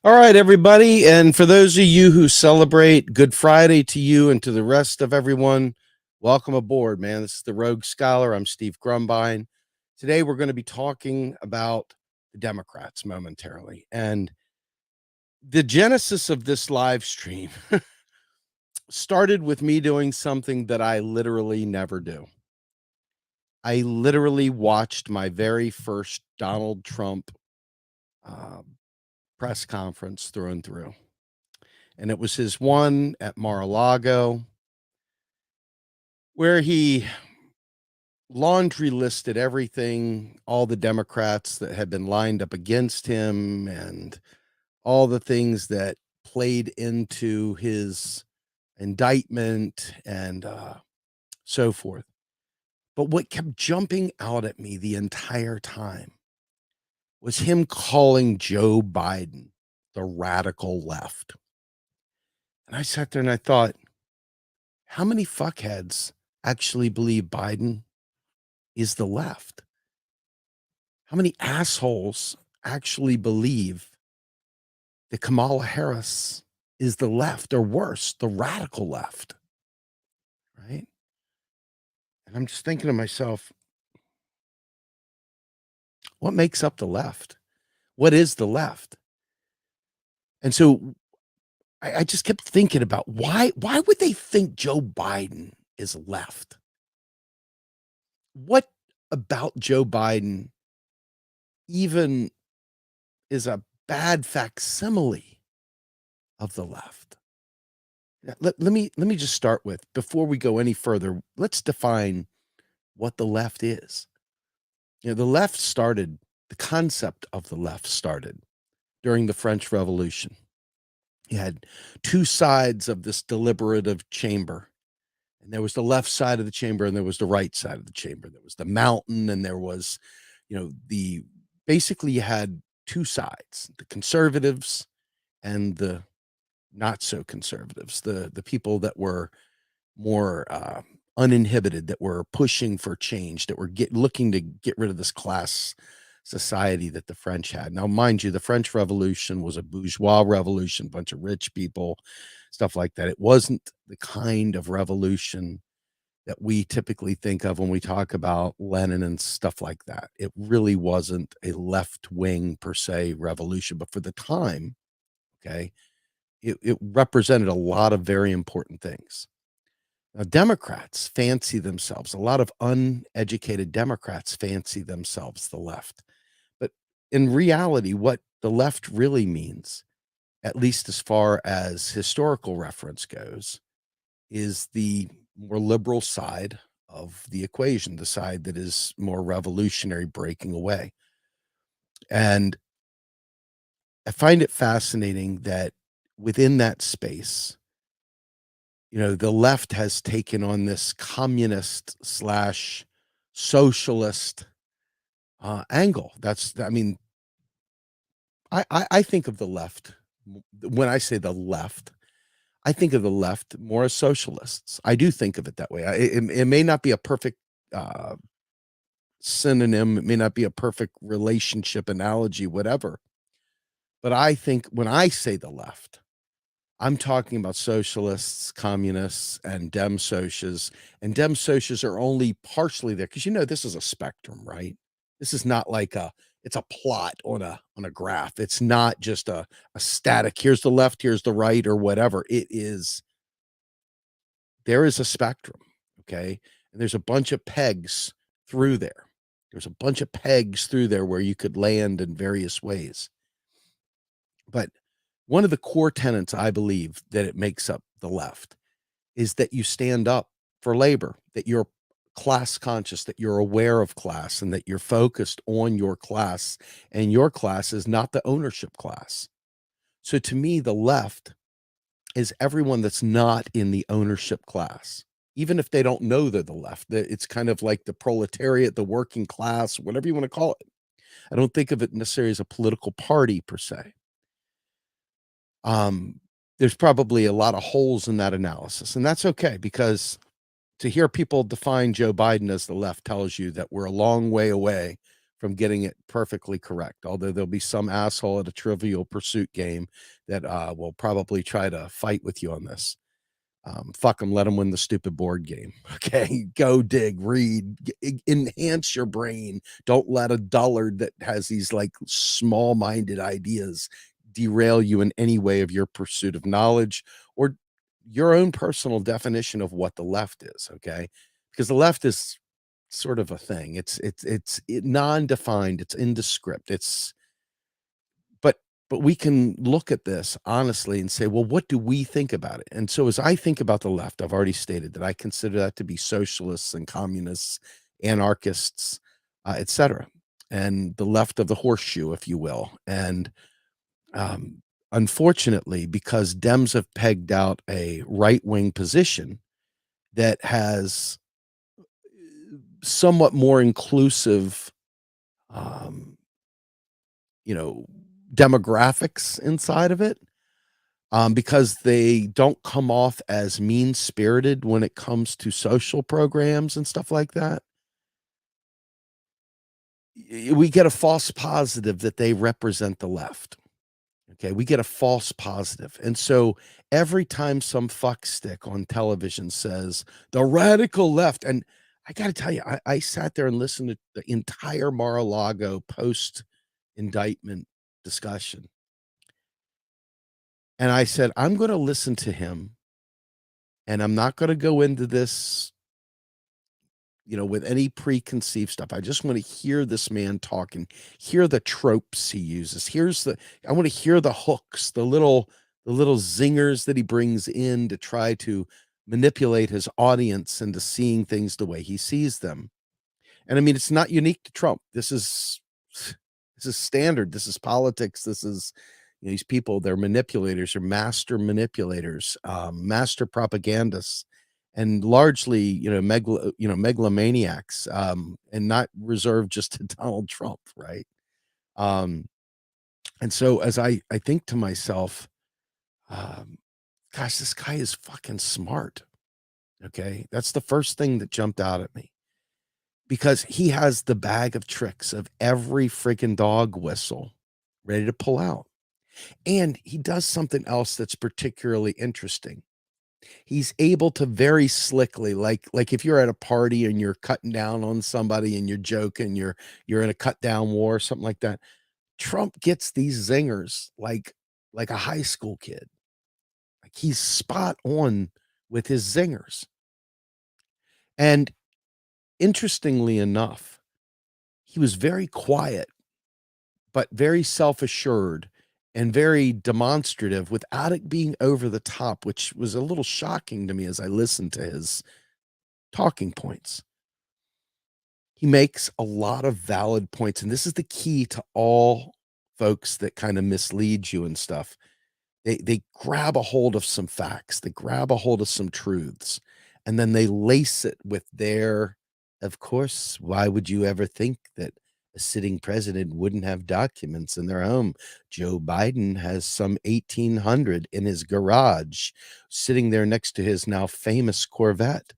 All right, everybody. And for those of you who celebrate Good Friday, to you and to the rest of everyone, welcome aboard, man. This is the Rogue Scholar. I'm Steve Grumbine. Today, we're going to be talking about the Democrats momentarily. And the genesis of this live stream started with me doing something that I literally never do. I literally watched my very first Donald Trump press conference through and through. And it was his one at Mar-a-Lago, where he laundry listed everything, all the Democrats that had been lined up against him, and all the things that played into his indictment and so forth. But what kept jumping out at me the entire time was him calling Joe Biden the radical left. And I sat there and I thought, how many fuckheads actually believe Biden is the left? How many assholes actually believe that Kamala Harris is the left, or worse, the radical left? Right? And I'm just thinking to myself, what makes up the left? What is the left? And so I just kept thinking about why would they think Joe Biden is left? What about Joe Biden even is a bad facsimile of the left? Let me just start with, before we go any further, let's define what the left is. The left started, the concept of the left started during the French Revolution. You had two sides of this deliberative chamber. And there was the left side of the chamber and there was the right side of the chamber. There was the mountain and there was, basically you had two sides, the conservatives and the not so conservatives, the people that were more uninhibited, that were pushing for change, that were looking to get rid of this class society that the French had. Now, mind you, the French Revolution was a bourgeois revolution, bunch of rich people, stuff like that. It wasn't the kind of revolution that we typically think of when we talk about Lenin and stuff like that. It really wasn't a left-wing per se revolution, but for the time, okay, it represented a lot of very important things. Now, Democrats fancy themselves, a lot of uneducated Democrats fancy themselves the left. But in reality, what the left really means, at least as far as historical reference goes, is the more liberal side of the equation, the side that is more revolutionary, breaking away. And I find it fascinating that within that space, the left has taken on this communist slash socialist angle. I think of the left, when I say the left, I think of the left more as socialists. I do think of it that way. It may not be a perfect synonym. It may not be a perfect relationship analogy, whatever. But I think when I say the left, I'm talking about socialists, communists, and dem socias. And dem socias are only partially there because this is a spectrum, right? This is not like it's a plot on a graph. It's not just a static. Here's the left, here's the right, or whatever. There is a spectrum, okay? And there's a bunch of pegs through there. There's a bunch of pegs through there where you could land in various ways. But one of the core tenets, I believe, that it makes up the left is that you stand up for labor, that you're class conscious, that you're aware of class, and that you're focused on your class, and your class is not the ownership class. So to me, the left is everyone that's not in the ownership class, even if they don't know they're the left. It's kind of like the proletariat, the working class, whatever you want to call it. I don't think of it necessarily as a political party per se. There's probably a lot of holes in that analysis, and that's okay, because to hear people define Joe Biden as the left tells you that we're a long way away from getting it perfectly correct. Although there'll be some asshole at a Trivial Pursuit game that will probably try to fight with you on this. Fuck them, let them win the stupid board game. Okay, go dig, read, enhance your brain. Don't let a dullard that has these like small-minded ideas derail you in any way of your pursuit of knowledge or your own personal definition of what the left is. Okay, because the left is sort of a thing. It's non-defined. It's indescript. But we can look at this honestly and say, well, what do we think about it? And so as I think about the left, I've already stated that I consider that to be socialists and communists, anarchists, etc., and the left of the horseshoe, if you will. And um, unfortunately, because Dems have pegged out a right-wing position that has somewhat more inclusive, um, you know, demographics inside of it, because they don't come off as mean-spirited when it comes to social programs and stuff like that. We get a false positive that they represent the left. Okay, we get a false positive. And so every time some fuckstick on television says the radical left, and I got to tell you, I sat there and listened to the entire Mar-a-Lago post indictment discussion. And I said, I'm going to listen to him and I'm not going to go into this, with any preconceived stuff. I just want to hear this man talk and hear the tropes he uses. I want to hear the hooks, the little zingers that he brings in to try to manipulate his audience into seeing things the way he sees them. And I mean, it's not unique to Trump. This is standard. This is politics. This is these people. They're manipulators, or master manipulators, master propagandists, and largely megalomaniacs, and not reserved just to Donald Trump, right? Um, and so as I think to myself, um, gosh, this guy is fucking smart. Okay, that's the first thing that jumped out at me, because he has the bag of tricks of every freaking dog whistle ready to pull out. And he does something else that's particularly interesting. He's able to very slickly, like if you're at a party and you're cutting down on somebody and you're joking, you're in a cut down war or something like that. Trump gets these zingers like a high school kid. Like he's spot on with his zingers. And interestingly enough, he was very quiet but very self-assured and very demonstrative without it being over the top, which was a little shocking to me as I listened to his talking points. He makes a lot of valid points, and this is the key to all folks that kind of mislead you and stuff. They grab a hold of some facts, they grab a hold of some truths, and then they lace it with their, of course, why would you ever think that a sitting president wouldn't have documents in their home? Joe Biden has some 1,800 in his garage, sitting there next to his now famous Corvette.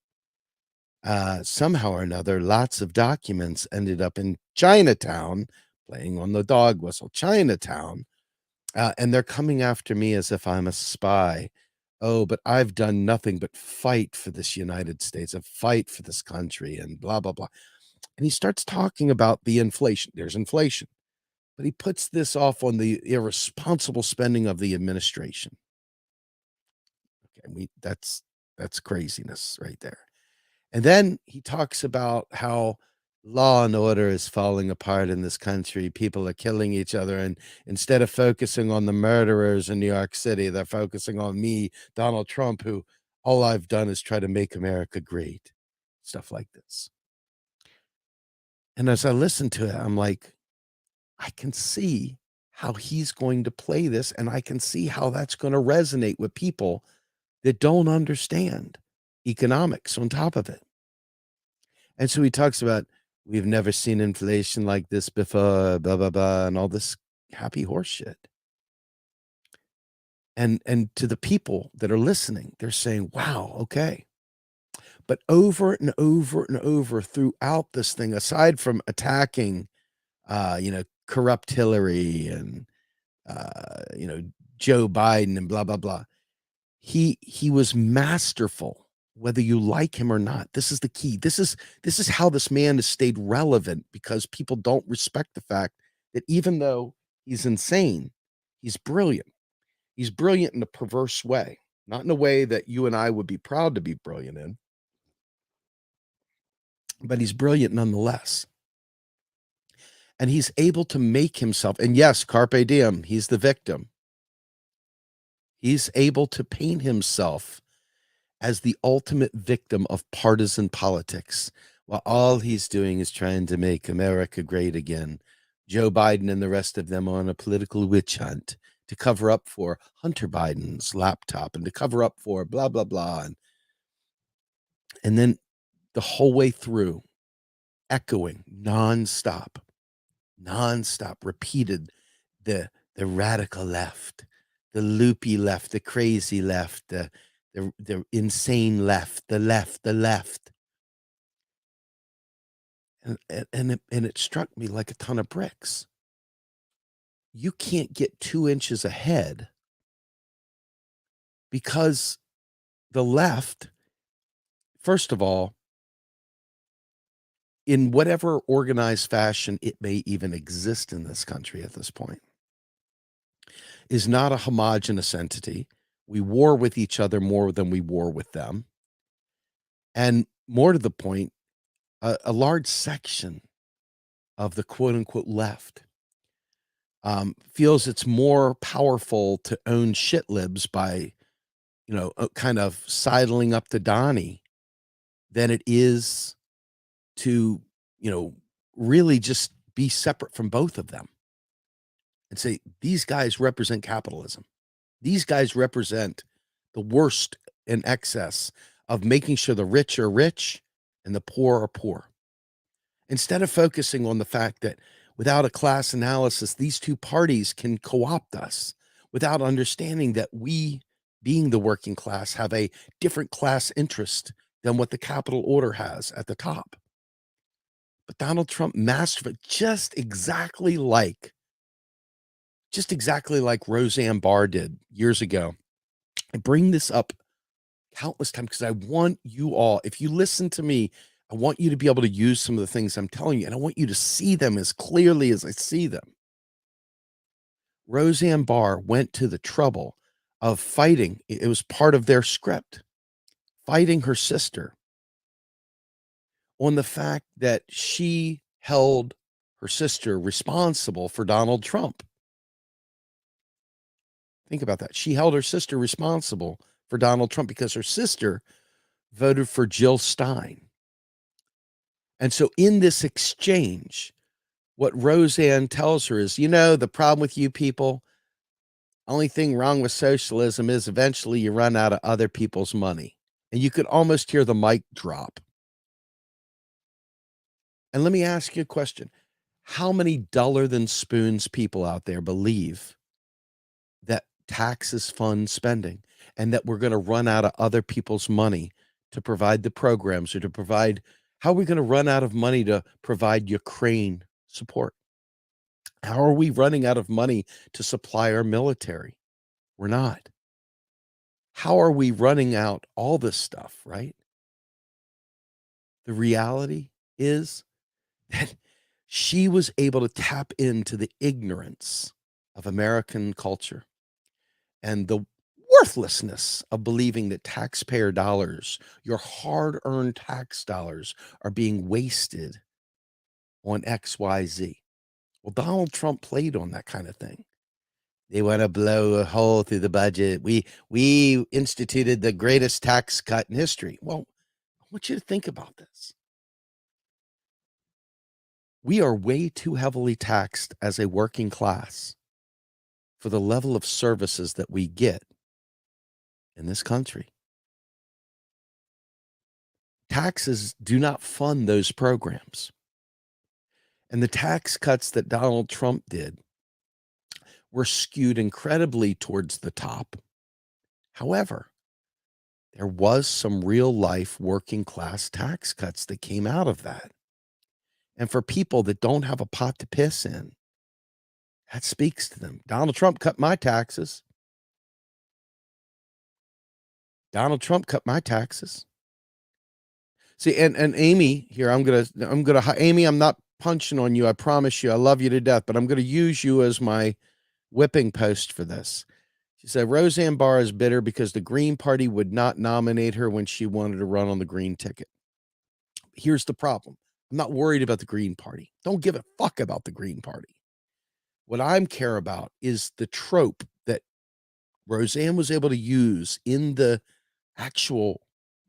Somehow or another, lots of documents ended up in Chinatown, playing on the dog whistle, Chinatown, and they're coming after me as if I'm a spy. Oh, but I've done nothing but fight for this United States, a fight for this country, and blah, blah, blah. And he starts talking about the inflation. There's inflation. But he puts this off on the irresponsible spending of the administration. Okay, that's craziness right there. And then he talks about how law and order is falling apart in this country. People are killing each other. And instead of focusing on the murderers in New York City, they're focusing on me, Donald Trump, who all I've done is try to make America great. Stuff like this. And as I listen to it, I'm like, I can see how he's going to play this. And I can see how that's going to resonate with people that don't understand economics on top of it. And so he talks about, we've never seen inflation like this before, blah, blah, blah, and all this happy horse shit. And to the people that are listening, they're saying, wow, okay. But over and over and over throughout this thing, aside from attacking corrupt Hillary and you know, Joe Biden and blah blah blah. He was masterful, whether you like him or not. This is the key. This is how this man has stayed relevant because people don't respect the fact that even though he's insane, he's brilliant. He's brilliant in a perverse way, not in a way that you and I would be proud to be brilliant in, but he's brilliant nonetheless. And he's able to make himself, and yes, carpe diem, he's the victim. He's able to paint himself as the ultimate victim of partisan politics, while all he's doing is trying to make America great again. Joe Biden and the rest of them are on a political witch hunt to cover up for Hunter Biden's laptop and to cover up for blah, blah, blah. And then the whole way through, echoing nonstop, repeated the radical left, the loopy left, the crazy left, the insane left, the left. And it struck me like a ton of bricks. You can't get 2 inches ahead because the left, first of all, in whatever organized fashion it may even exist in this country at this point, is not a homogenous entity. We war with each other more than we war with them. And more to the point, a large section of the quote unquote left feels it's more powerful to own shit libs by, kind of sidling up to Donnie than it is to, really just be separate from both of them and say, these guys represent capitalism. These guys represent the worst in excess of making sure the rich are rich and the poor are poor. Instead of focusing on the fact that without a class analysis, these two parties can co-opt us without understanding that we, being the working class, have a different class interest than what the capital order has at the top. But Donald Trump mastered it just exactly like Roseanne Barr did years ago. I bring this up countless times because I want you all, if you listen to me, I want you to be able to use some of the things I'm telling you, and I want you to see them as clearly as I see them. Roseanne Barr went to the trouble of fighting. It was part of their script, fighting her sister on the fact that she held her sister responsible for Donald Trump. Think about that. She held her sister responsible for Donald Trump because her sister voted for Jill Stein. And so in this exchange, what Roseanne tells her is, the problem with you people, only thing wrong with socialism is eventually you run out of other people's money. And you could almost hear the mic drop. And let me ask you a question. How many duller than spoons people out there believe that taxes fund spending and that we're going to run out of other people's money to provide the programs or to provide, how are we going to run out of money to provide Ukraine support? How are we running out of money to supply our military? We're not. How are we running out all this stuff, right? The reality is that she was able to tap into the ignorance of American culture and the worthlessness of believing that taxpayer dollars, your hard-earned tax dollars, are being wasted on XYZ. Well, Donald Trump played on that kind of thing. They want to blow a hole through the budget. We instituted the greatest tax cut in history. Well, I want you to think about this. We are way too heavily taxed as a working class for the level of services that we get in this country. Taxes do not fund those programs. And the tax cuts that Donald Trump did were skewed incredibly towards the top. However, there was some real life working class tax cuts that came out of that. And for people that don't have a pot to piss in, that speaks to them. Donald Trump cut my taxes. Donald Trump cut my taxes. See, and Amy here, Amy, I'm not punching on you. I promise you. I love you to death, but I'm going to use you as my whipping post for this. She said, Roseanne Barr is bitter because the Green Party would not nominate her when she wanted to run on the Green ticket. Here's the problem. I'm not worried about the Green Party. Don't give a fuck about the Green Party. What I care about is the trope that Roseanne was able to use in the actual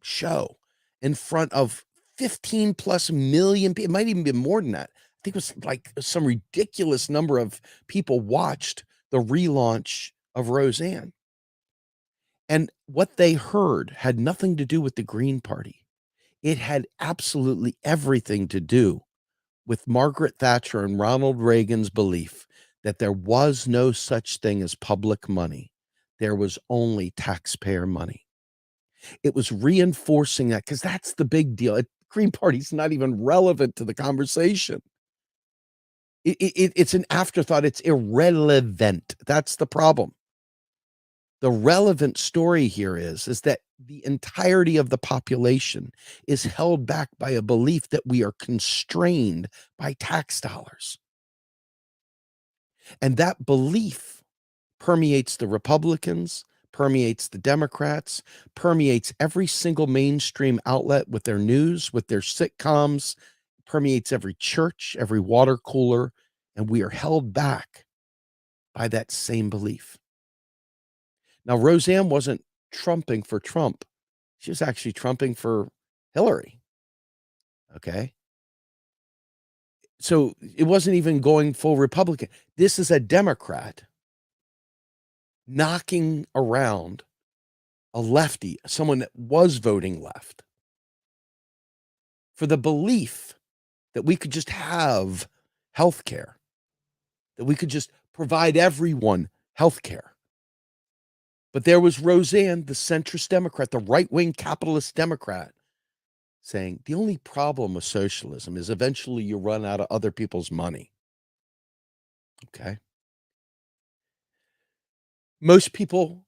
show in front of 15 plus million people. It might even be more than that. I think it was like some ridiculous number of people watched the relaunch of Roseanne. And what they heard had nothing to do with the Green Party. It had absolutely everything to do with Margaret Thatcher and Ronald Reagan's belief that there was no such thing as public money. There was only taxpayer money. It was reinforcing that because that's the big deal. Green Party's not even relevant to the conversation. It's an afterthought. It's irrelevant. That's the problem. The relevant story here is that the entirety of the population is held back by a belief that we are constrained by tax dollars. And that belief permeates the Republicans, permeates the Democrats, permeates every single mainstream outlet with their news, with their sitcoms, permeates every church, every water cooler, and we are held back by that same belief. Now, Roseanne wasn't trumping for Trump. She was actually trumping for Hillary. Okay. So it wasn't even going full Republican. This is a Democrat knocking around a lefty, someone that was voting left, for the belief that we could just have health care, that we could just provide everyone health care. But there was Roseanne, the centrist Democrat, the right-wing capitalist Democrat, saying the only problem with socialism is eventually you run out of other people's money. Okay. Most people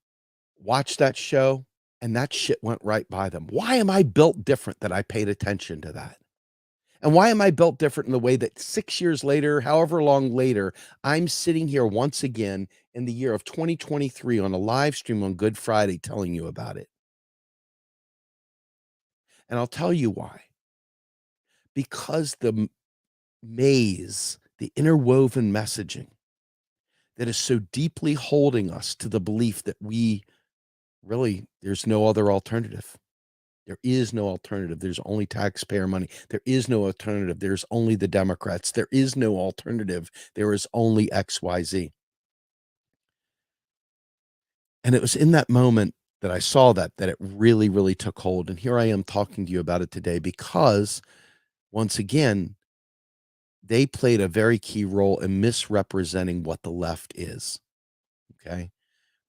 watch that show and that shit went right by them. Why am I built different that I paid attention to that? And why am I built different in the way that 6 years later, however long later, I'm sitting here once again in the year of 2023 on a live stream on Good Friday telling you about it? And I'll tell you why. Because the maze, the interwoven messaging that is so deeply holding us to the belief that there's no other alternative. There is no alternative. There's only taxpayer money. There is no alternative. There's only the Democrats. There is no alternative. There is only XYZ. And it was in that moment that I saw that it really, really took hold. And here I am talking to you about it today because, once again, they played a very key role in misrepresenting what the left is. Okay.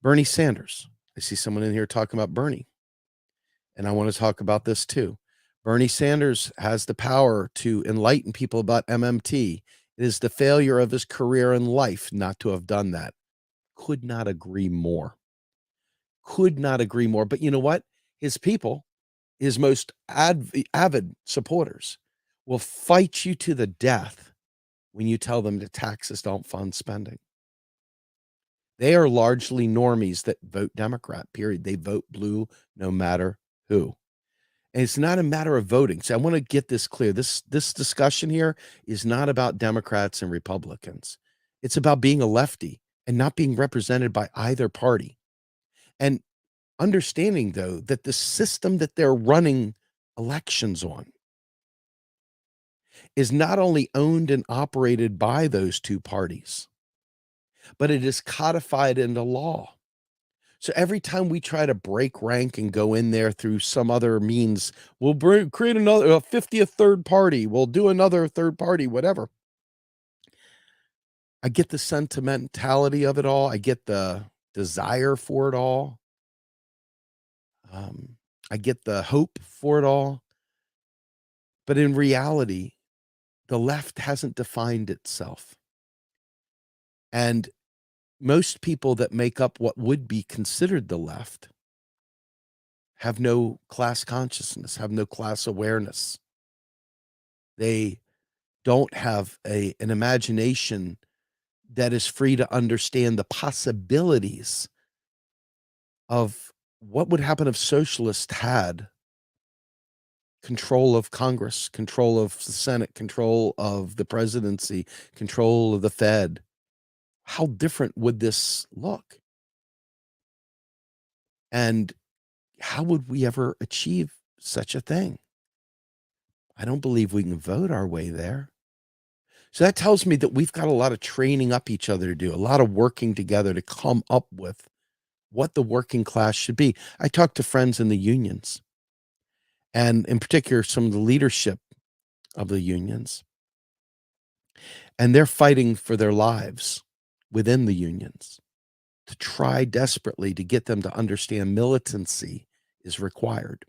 Bernie Sanders. I see someone in here talking about Bernie. And I want to talk about this too. Bernie Sanders has the power to enlighten people about MMT. It is the failure of his career and life not to have done that. Could not agree more. Could not agree more. But you know what? His people, his most avid supporters, will fight you to the death when you tell them that taxes don't fund spending. They are largely normies that vote Democrat, period. They vote blue no matter who. And it's not a matter of voting. So I want to get this clear. This discussion here is not about Democrats and Republicans. It's about being a lefty and not being represented by either party. And understanding, though, that the system that they're running elections on is not only owned and operated by those two parties, but it is codified into law. So every time we try to break rank and go in there through some other means, we'll create another 50th third party. We'll do another third party, whatever. I get the sentimentality of it all. I get the desire for it all. I get the hope for it all. But in reality, the left hasn't defined itself. And most people that make up what would be considered the left have no class consciousness, have no class awareness. They don't have an imagination that is free to understand the possibilities of what would happen if socialists had control of Congress, control of the Senate, control of the presidency, control of the Fed. How different would this look? And how would we ever achieve such a thing? I don't believe we can vote our way there. So that tells me that we've got a lot of training up each other to do, a lot of working together to come up with what the working class should be. I talk to friends in the unions, and in particular, some of the leadership of the unions, and they're fighting for their lives within the unions to try desperately to get them to understand militancy is required.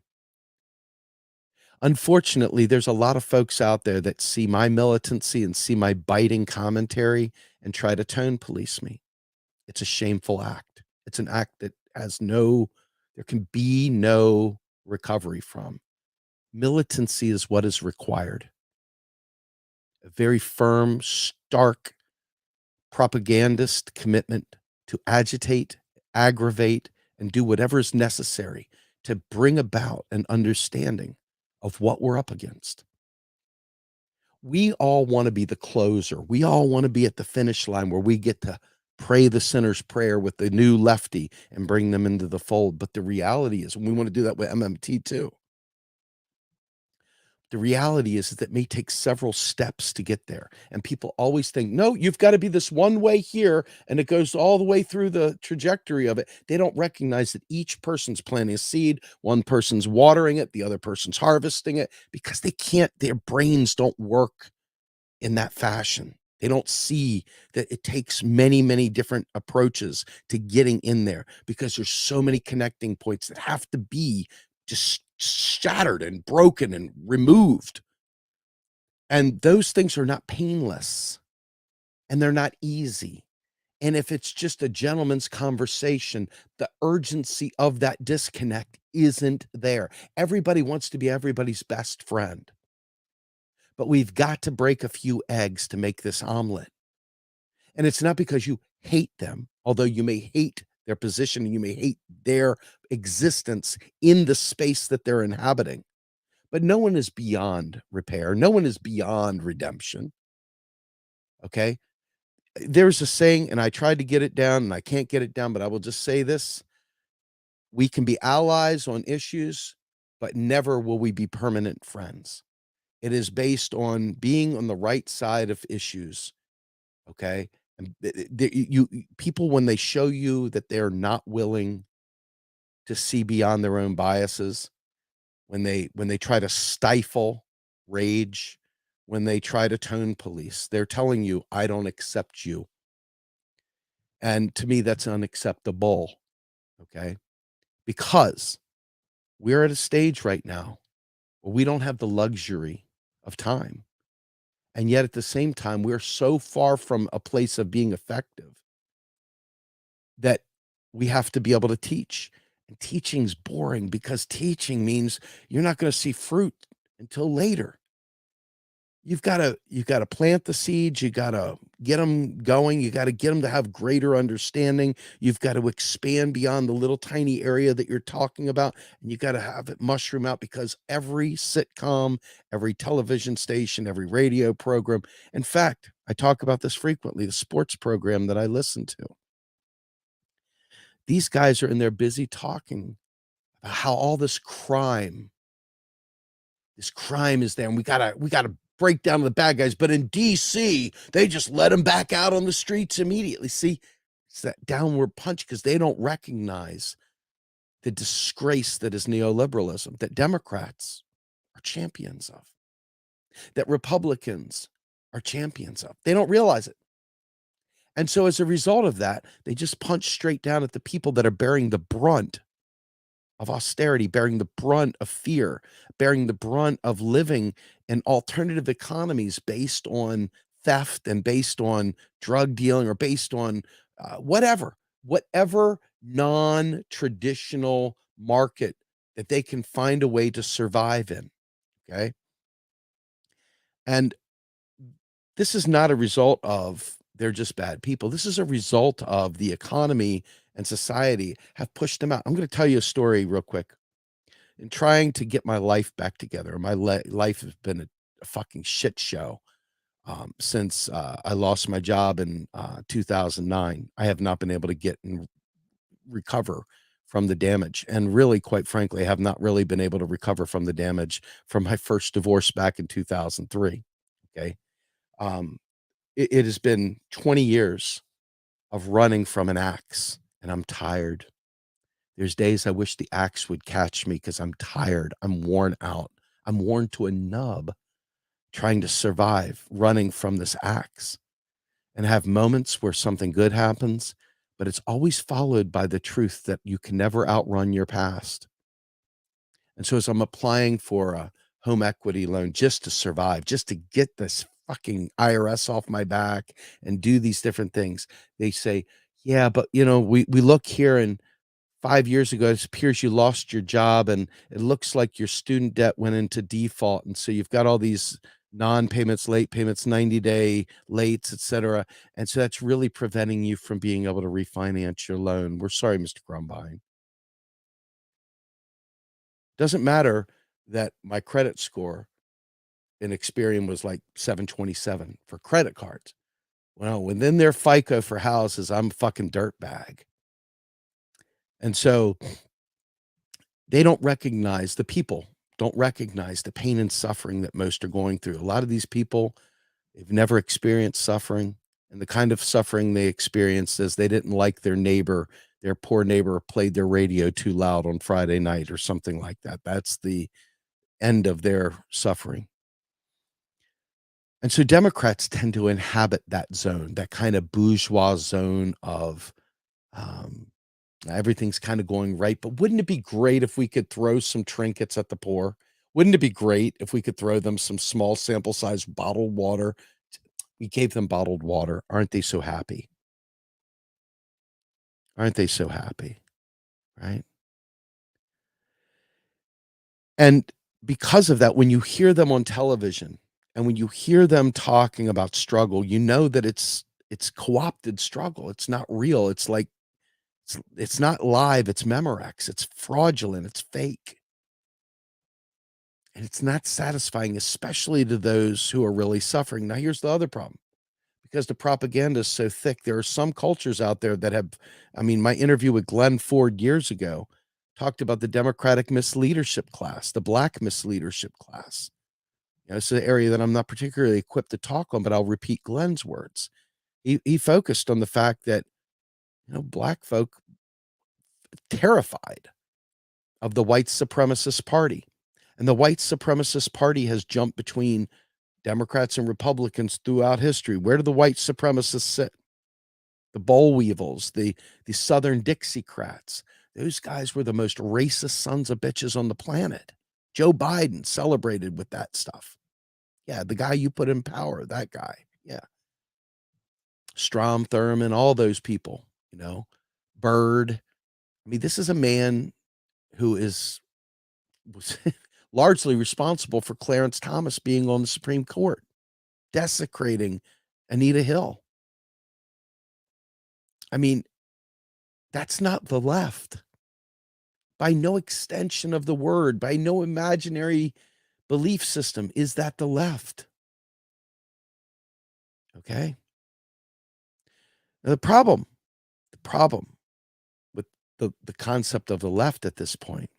Unfortunately, there's a lot of folks out there that see my militancy and see my biting commentary and try to tone police me. It's a shameful act. It's an act that there can be no recovery from. Militancy is what is required. A very firm, stark, propagandist commitment to agitate, aggravate, and do whatever is necessary to bring about an understanding of what we're up against. We all want to be the closer. We all want to be at the finish line where we get to pray the sinner's prayer with the new lefty and bring them into the fold. But the reality is, and we want to do that with MMT too. The reality is that it may take several steps to get there. And people always think, no, you've got to be this one way here, and it goes all the way through the trajectory of it. They don't recognize that each person's planting a seed, one person's watering it, the other person's harvesting it, because their brains don't work in that fashion. They don't see that it takes many, many different approaches to getting in there, because there's so many connecting points that have to be just shattered and broken and removed. And those things are not painless, and they're not easy. And if it's just a gentleman's conversation, the urgency of that disconnect isn't there. Everybody wants to be everybody's best friend. But we've got to break a few eggs to make this omelet. And it's not because you hate them, although you may hate their position and you may hate their existence in the space that they're inhabiting. But no one is beyond repair. No one is beyond redemption. Okay? There's a saying, and I tried to get it down and I can't get it down, but I will just say this. We can be allies on issues, but never will we be permanent friends. It is based on being on the right side of issues. Okay? And people, when they show you that they're not willing to see beyond their own biases, when they try to stifle rage, when they try to tone police, they're telling you, I don't accept you. And to me, that's unacceptable. Okay? Because we're at a stage right now where we don't have the luxury of time. And yet at the same time, we're so far from a place of being effective that we have to be able to teach. And teaching's boring, because teaching means you're not going to see fruit until later. You've got to plant the seeds, you got to get them going, you got to get them to have greater understanding. You've got to expand beyond the little tiny area that you're talking about, and you got to have it mushroom out, because every sitcom, every television station, every radio program, in fact, I talk about this frequently, the sports program that I listen to. These guys are in there busy talking about how all this crime is there, and we gotta break down the bad guys. But in DC, they just let them back out on the streets immediately. See, it's that downward punch, because they don't recognize the disgrace that is neoliberalism, that Democrats are champions of, that Republicans are champions of. They don't realize it. And so as a result of that, they just punch straight down at the people that are bearing the brunt of austerity, bearing the brunt of fear, bearing the brunt of living in alternative economies based on theft and based on drug dealing or based on whatever non-traditional market that they can find a way to survive in. Okay. And this is not a result of they're just bad people. This is a result of the economy and society have pushed them out. I'm going to tell you a story real quick. In trying to get my life back together, my life has been a fucking shit show since I lost my job in 2009. I have not been able to get and recover from the damage. And really, quite frankly, I have not really been able to recover from the damage from my first divorce back in 2003. Okay. Um, it has been 20 years of running from an axe, and I'm tired. There's days I wish the axe would catch me because I'm tired. I'm worn out. I'm worn to a nub trying to survive running from this axe, and have moments where something good happens, but it's always followed by the truth that you can never outrun your past. And so as I'm applying for a home equity loan just to survive, just to get this fucking IRS off my back and do these different things, they say, yeah, but we look here and 5 years ago, it appears you lost your job, and it looks like your student debt went into default, and so you've got all these non-payments, late payments, 90-day lates, etcetera, and so that's really preventing you from being able to refinance your loan. We're sorry, Mr. Grumbine. Doesn't matter that my credit score in Experian was like 727 for credit cards. Well, within their FICO for houses, I'm a fucking dirtbag. And so they don't recognize the people don't recognize the pain and suffering that most are going through. A lot of these people, they've never experienced suffering, and the kind of suffering they experienced is they didn't like their poor neighbor played their radio too loud on Friday night or something like that. That's the end of their suffering. And so Democrats tend to inhabit that zone, that kind of bourgeois zone of um, everything's kind of going right. But wouldn't it be great if we could throw some trinkets at the poor? Wouldn't it be great if we could throw them some small sample size bottled water? We gave them bottled water. Aren't they so happy? Aren't they so happy? Right. And because of that, when you hear them on television and when you hear them talking about struggle, you know that it's co-opted struggle. It's not real. It's like it's not live, it's Memorex, it's fraudulent, it's fake. And it's not satisfying, especially to those who are really suffering. Now, here's the other problem. Because the propaganda is so thick, there are some cultures out there that have I mean, my interview with Glenn Ford years ago talked about the Democratic misleadership class, the black misleadership class. It's an area that I'm not particularly equipped to talk on, but I'll repeat Glenn's words. He focused on the fact that, black folk terrified of the white supremacist party. And the white supremacist party has jumped between Democrats and Republicans throughout history. Where do the white supremacists sit? The boll weevils, the Southern Dixiecrats. Those guys were the most racist sons of bitches on the planet. Joe Biden celebrated with that stuff. Yeah, the guy you put in power, that guy. Yeah. Strom Thurmond, all those people, Byrd. I mean, this is a man who was largely responsible for Clarence Thomas being on the Supreme Court, desecrating Anita Hill. I mean, that's not the left. By no extension of the word, by no imaginary belief system is that the left. Okay? Now, the problem with the concept of the left at this point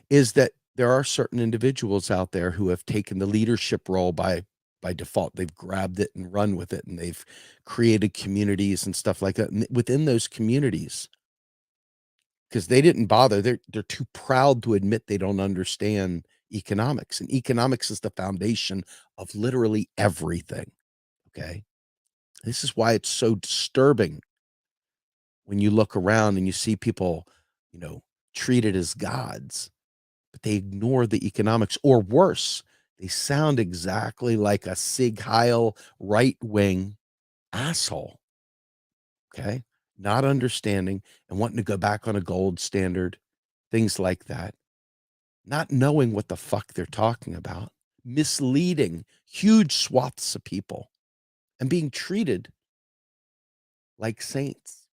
is that there are certain individuals out there who have taken the leadership role by default. They've grabbed it and run with it, and they've created communities and stuff like that. And within those communities, because they didn't bother, they're too proud to admit they don't understand economics. And economics is the foundation of literally everything. Okay. This is why it's so disturbing when you look around and you see people, treated as gods, but they ignore the economics, or worse, they sound exactly like a Sig Heil right-wing asshole, okay? Not understanding and wanting to go back on a gold standard, things like that. Not knowing what the fuck they're talking about, misleading huge swaths of people, and being treated like saints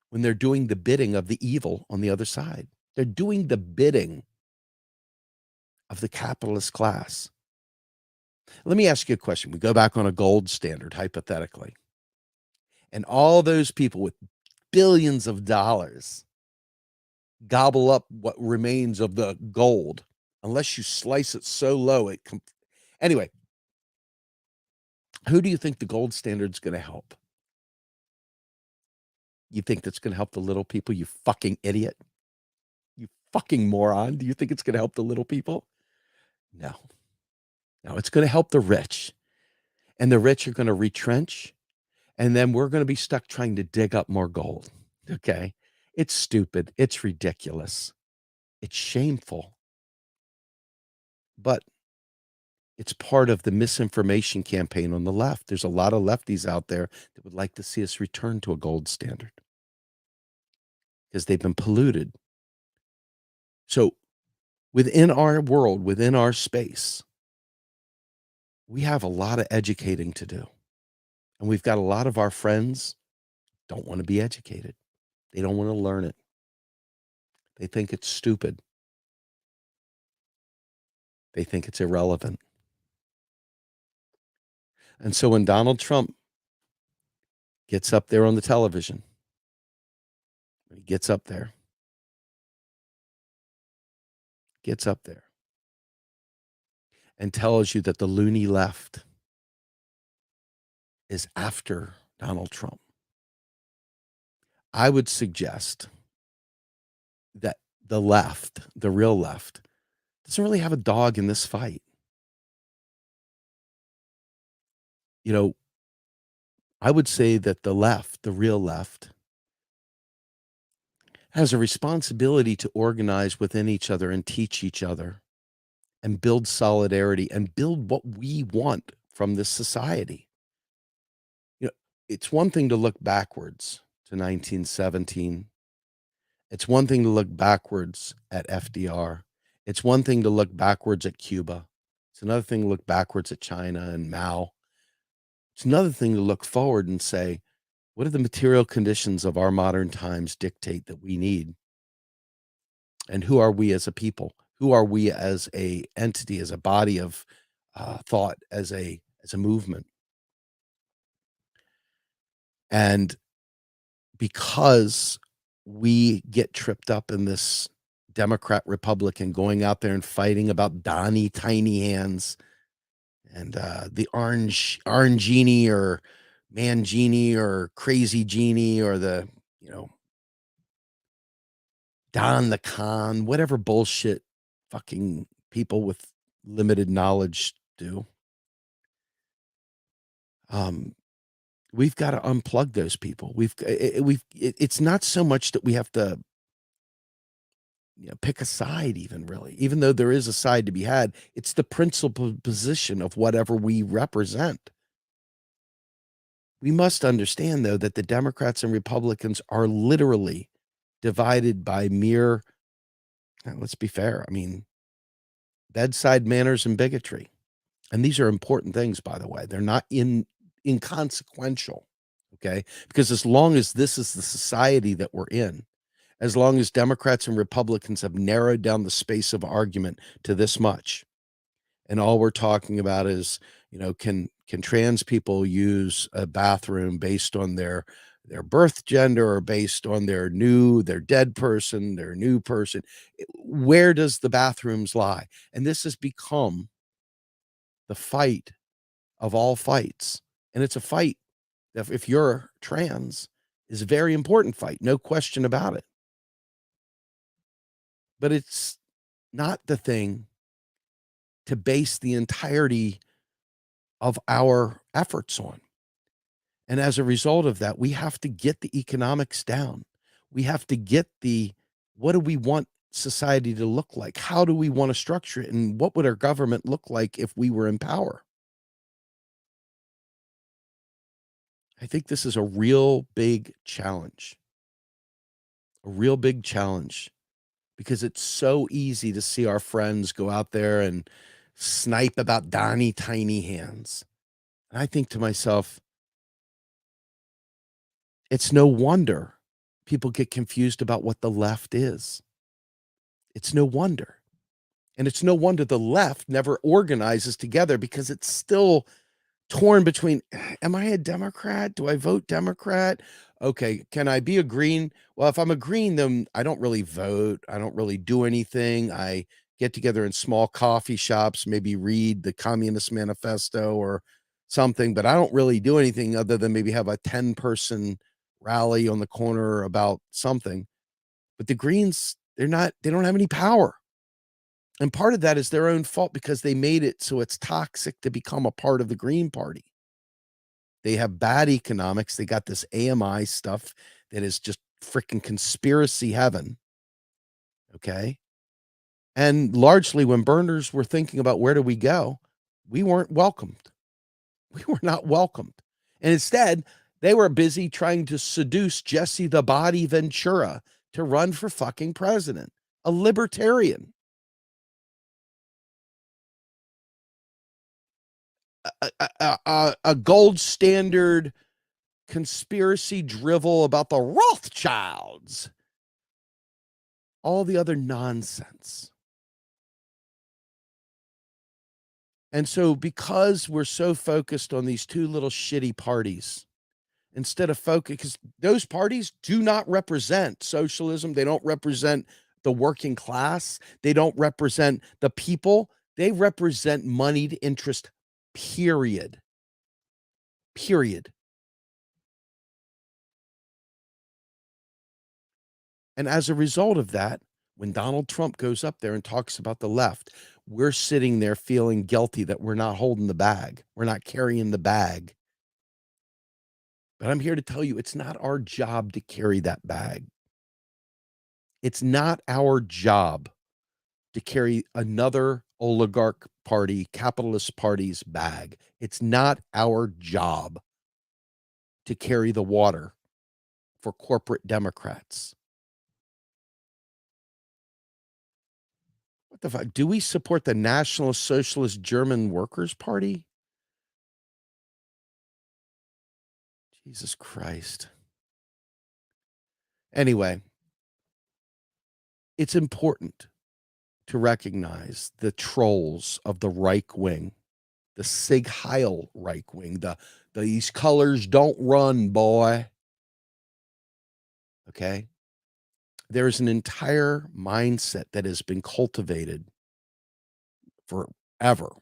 when they're doing the bidding of the evil on the other side. They're doing the bidding of the capitalist class. Let me ask you a question. We go back on a gold standard, hypothetically, and all those people with billions of dollars gobble up what remains of the gold, unless you slice it so low it anyway, who do you think the gold standard's going to help? You think that's going to help the little people, you fucking idiot? You fucking moron. Do you think it's going to help the little people? No. No, it's going to help the rich. And the rich are going to retrench. And then we're going to be stuck trying to dig up more gold. Okay. It's stupid. It's ridiculous. It's shameful. But it's part of the misinformation campaign on the left. There's a lot of lefties out there that would like to see us return to a gold standard because they've been polluted. So within our world, within our space, we have a lot of educating to do. And we've got a lot of our friends don't want to be educated. They don't want to learn it. They think it's stupid. They think it's irrelevant. And so when Donald Trump gets up there on the television, he gets up there and tells you that the loony left is after Donald Trump, I would suggest that the left, the real left, doesn't really have a dog in this fight. You know, I would say that the left, the real left, has a responsibility to organize within each other and teach each other and build solidarity and build what we want from this society. You know, it's one thing to look backwards to 1917. It's one thing to look backwards at FDR. It's one thing to look backwards at Cuba. It's another thing to look backwards at China and Mao. It's another thing to look forward and say, what do the material conditions of our modern times dictate that we need? And who are we as a people? Who are we as a entity, as a body of thought, as a movement? And because we get tripped up in this Democrat Republican going out there and fighting about Donnie Tiny Hands and the orange genie or man genie or crazy genie or the, you know, Don the Con, whatever bullshit fucking people with limited knowledge do. We've got to unplug those people. It's not so much that we have to, you know, pick a side even really, even though there is a side to be had. It's the principal position of whatever we represent. We must understand though that the Democrats and Republicans are literally divided by mere, let's be fair, I mean, bedside manners and bigotry. And these are important things, by the way. They're not inconsequential, okay? Because as long as this is the society that we're in, as long as Democrats and Republicans have narrowed down the space of argument to this much, and all we're talking about is, you know, can trans people use a bathroom based on their birth gender or based on their dead person, their new person? Where does the bathrooms lie? And this has become the fight of all fights. And it's a fight that, if you're trans, is a very important fight, no question about it. But it's not the thing to base the entirety of our efforts on. And as a result of that, we have to get the economics down. We have to get the What do we want society to look like? How do we want to structure it? And what would our government look like if we were in power? I think this is a real big challenge because it's so easy to see our friends go out there and snipe about Donnie Tiny Hands. And I think to myself, it's no wonder people get confused about what the left is. It's no wonder. And it's no wonder the left never organizes together because it's still torn between, am I a Democrat? Do I vote Democrat? Okay, can I be a green? Well, if I'm a green, then I don't really vote. I don't really do anything. I get together in small coffee shops, maybe read the Communist Manifesto or something, but I don't really do anything other than maybe have a 10-person rally on the corner about something. But the Greens, they don't have any power. And part of that is their own fault because they made it so it's toxic to become a part of the Green Party. They have bad economics. They got this AMI stuff that is just freaking conspiracy heaven. Okay. And largely when burners were thinking about where do we go, we weren't welcomed. We were not welcomed. And instead, they were busy trying to seduce Jesse the Body Ventura to run for fucking president, a libertarian. A gold standard conspiracy drivel about the Rothschilds, all the other nonsense. And so, because we're so focused on these two little shitty parties, instead of focus, because those parties do not represent socialism, they don't represent the working class, they don't represent the people, they represent moneyed interest, period. Period. And as a result of that, when Donald Trump goes up there and talks about the left, we're sitting there feeling guilty that we're not holding the bag. We're not carrying the bag. But I'm here to tell you, it's not our job to carry that bag. It's not our job to carry another oligarch party, capitalist party's bag. It's not our job to carry the water for corporate Democrats. What the fuck? Do we support the National Socialist German Workers' Party? Jesus Christ. Anyway, it's important to recognize the trolls of the right wing, the Sig Heil right wing, these colors don't run, boy. Okay. There's an entire mindset that has been cultivated forever.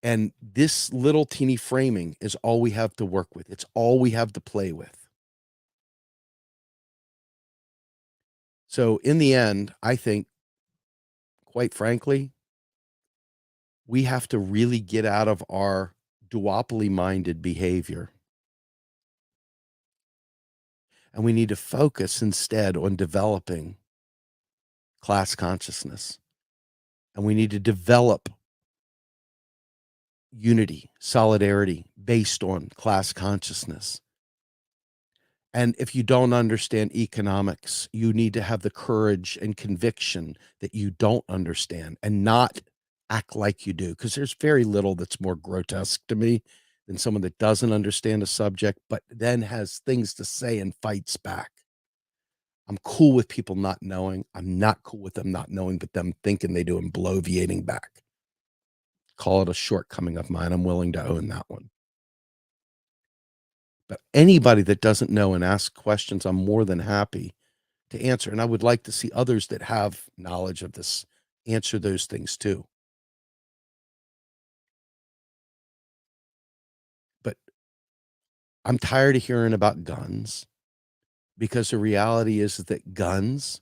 And this little teeny framing is all we have to work with. It's all we have to play with. So in the end, I think, quite frankly, we have to really get out of our duopoly minded behavior. And we need to focus instead on developing class consciousness. And we need to develop unity, solidarity based on class consciousness. And if you don't understand economics, you need to have the courage and conviction that you don't understand and not act like you do. Because there's very little that's more grotesque to me than someone that doesn't understand a subject, but then has things to say and fights back. I'm cool with people not knowing. I'm not cool with them not knowing, but them thinking they do and bloviating back. Call it a shortcoming of mine. I'm willing to own that one. But anybody that doesn't know and asks questions, I'm more than happy to answer. And I would like to see others that have knowledge of this answer those things too. But I'm tired of hearing about guns because the reality is that guns,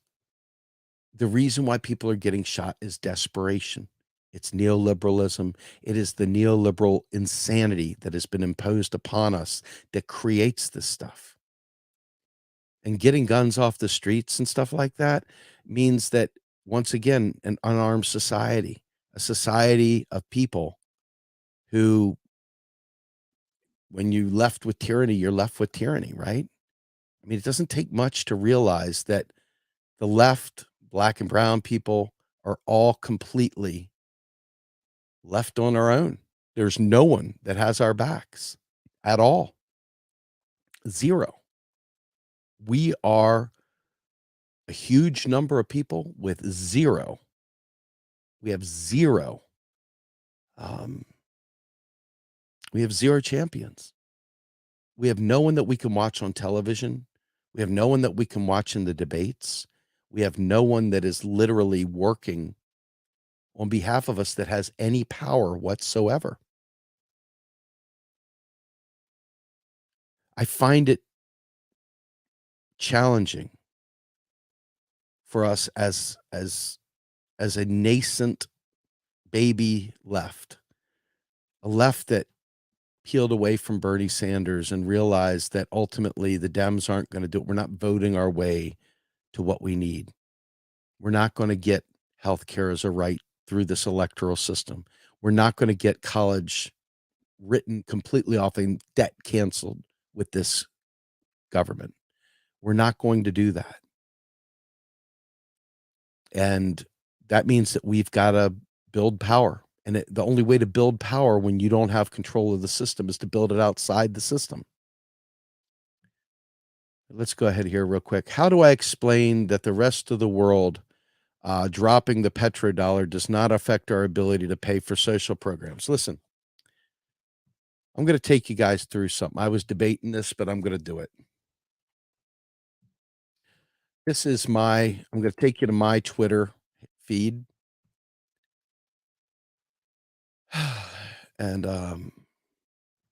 the reason why people are getting shot is desperation. It's neoliberalism. It is the neoliberal insanity that has been imposed upon us that creates this stuff. and getting guns off the streets and stuff like that means that, once again, an unarmed society, a society of people who, when you left with tyranny, you're left with tyranny, right? I mean, it doesn't take much to realize that the left, black and brown people, are all completely left on our own. There's no one that has our backs at all. Zero. We are a huge number of people with zero. We have zero. Um, we have zero champions. We have no one that we can watch on television. We have no one that we can watch in the debates. We have no one that is literally working on behalf of us that has any power whatsoever. I find it challenging for us as a nascent baby left, a left that peeled away from Bernie Sanders and realized that ultimately the Dems aren't going to do it. We're not voting our way to what we need. We're not going to get health care as a right through this electoral system. We're not going to get college written completely off and debt canceled with this government. We're not going to do that. And that means that we've got to build power. And the only way to build power when you don't have control of the system is to build it outside the system. Let's go ahead here real quick. How do I explain that the rest of the world dropping the petrodollar does not affect our ability to pay for social programs? Listen, I'm going to take you guys through something. I was debating this, but I'm going to do it. This is I'm going to take you to my Twitter feed. And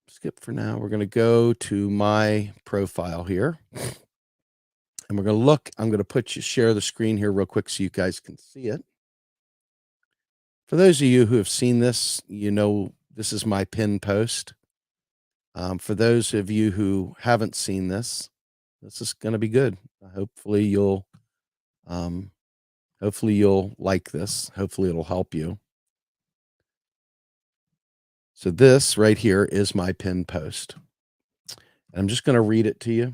skip for now. We're going to go to my profile here. And we're going to look. I'm going to share the screen here real quick so you guys can see it. For those of you who have seen this, you know this is my pinned post. For those of you who haven't seen this is going to be good. Hopefully you'll like this. Hopefully it'll help you. So this right here is my pinned post. And I'm just going to read it to you.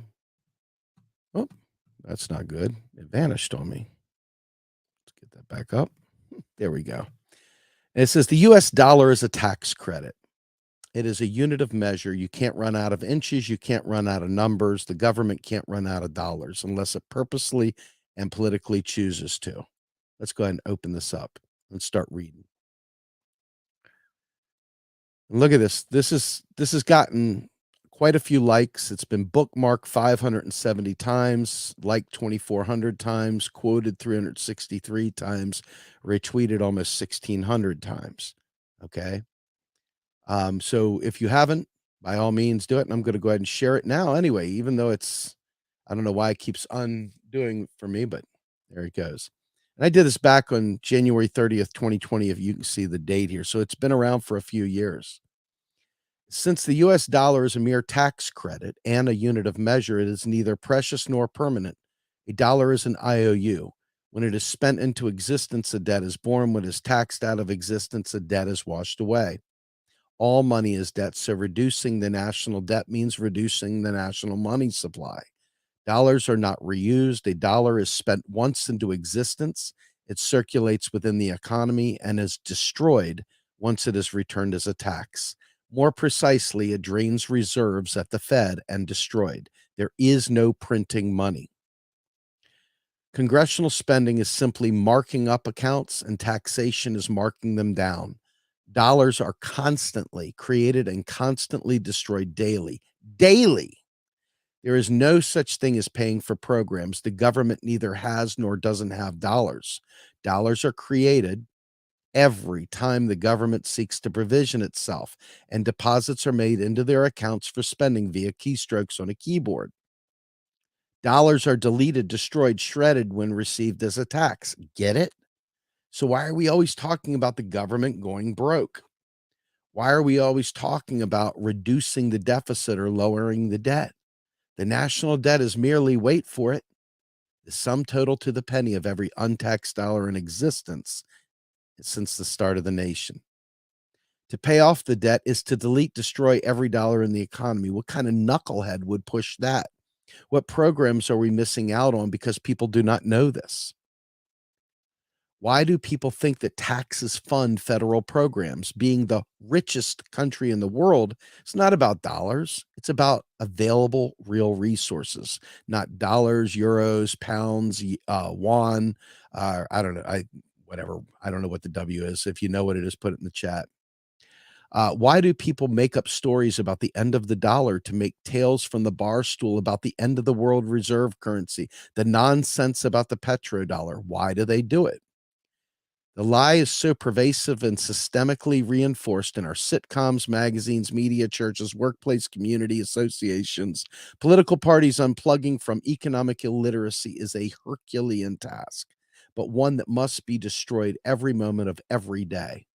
Oh, that's not good. It vanished on me. Let's get that back up. There we go. And it says the US dollar is a tax credit. It is a unit of measure. You can't run out of inches. You can't run out of numbers. The government can't run out of dollars unless it purposely and politically chooses to. Let's go ahead and open this up and start reading. And look at this. This has gotten quite a few likes. It's been bookmarked 570 times, liked 2,400 times, quoted 363 times, retweeted almost 1,600 times. Okay. So if you haven't, by all means do it. And I'm going to go ahead and share it now anyway, even though I don't know why it keeps undoing for me, but there it goes. And I did this back on January 30th, 2020, if you can see the date here. So it's been around for a few years. Since the US dollar is a mere tax credit and a unit of measure, it is neither precious nor permanent. A dollar is an IOU. When it is spent into existence, a debt is born. When it is taxed out of existence, a debt is washed away. All money is debt, so reducing the national debt means reducing the national money supply. Dollars are not reused. A dollar is spent once into existence. It circulates within the economy and is destroyed once it is returned as a tax. More precisely, it drains reserves at the Fed and destroyed. There is no printing money. Congressional spending is simply marking up accounts, and taxation is marking them down. Dollars are constantly created and constantly destroyed daily. Daily. There is no such thing as paying for programs. The government neither has nor doesn't have dollars. Dollars are created every time the government seeks to provision itself, and deposits are made into their accounts for spending via keystrokes on a keyboard. Dollars are deleted, destroyed, shredded when received as a tax. Get it? So why are we always talking about the government going broke? Why are we always talking about reducing the deficit or lowering the debt? The national debt is merely, wait for it, the sum total to the penny of every untaxed dollar in existence since the start of the nation. To pay off the debt is to delete, destroy every dollar in the economy. What kind of knucklehead would push that? What programs are we missing out on because people do not know this? Why do people think that taxes fund federal programs? Being the richest country in the world, it's not about dollars. It's about available real resources, not dollars, euros, pounds, won. I don't know. Whatever. I don't know what the W is. If you know what it is, put it in the chat. Why do people make up stories about the end of the dollar to make tales from the bar stool about the end of the world reserve currency, the nonsense about the petrodollar? Why do they do it? The lie is so pervasive and systemically reinforced in our sitcoms, magazines, media, churches, workplace, community associations. Political parties unplugging from economic illiteracy is a Herculean task, but one that must be destroyed every moment of every day.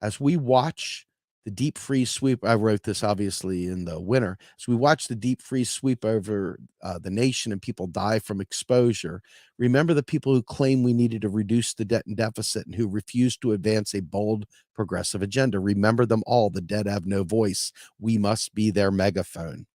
As we watch the deep freeze sweep, I wrote this obviously in the winter. As we watch the deep freeze sweep over the nation and people die from exposure, remember the people who claim we needed to reduce the debt and deficit and who refused to advance a bold progressive agenda. Remember them all. The dead have no voice. We must be their megaphone.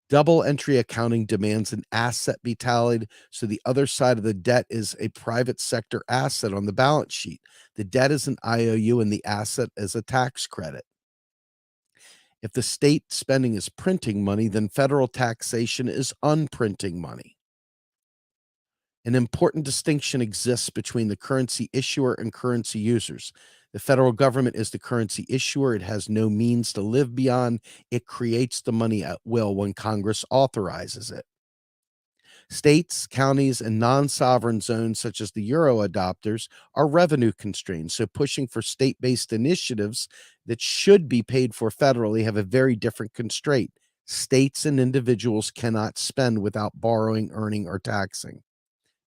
Double entry accounting demands an asset be tallied, so the other side of the debt is a private sector asset on the balance sheet. The debt is an IOU and the asset is a tax credit. If the state spending is printing money, then federal taxation is unprinting money. An important distinction exists between the currency issuer and currency users. The federal government is the currency issuer. It has no means to live beyond. It creates the money at will when Congress authorizes it. States, counties, and non-sovereign zones such as the Euro adopters are revenue constrained, so pushing for state-based initiatives that should be paid for federally have a very different constraint. States and individuals cannot spend without borrowing, earning, or taxing.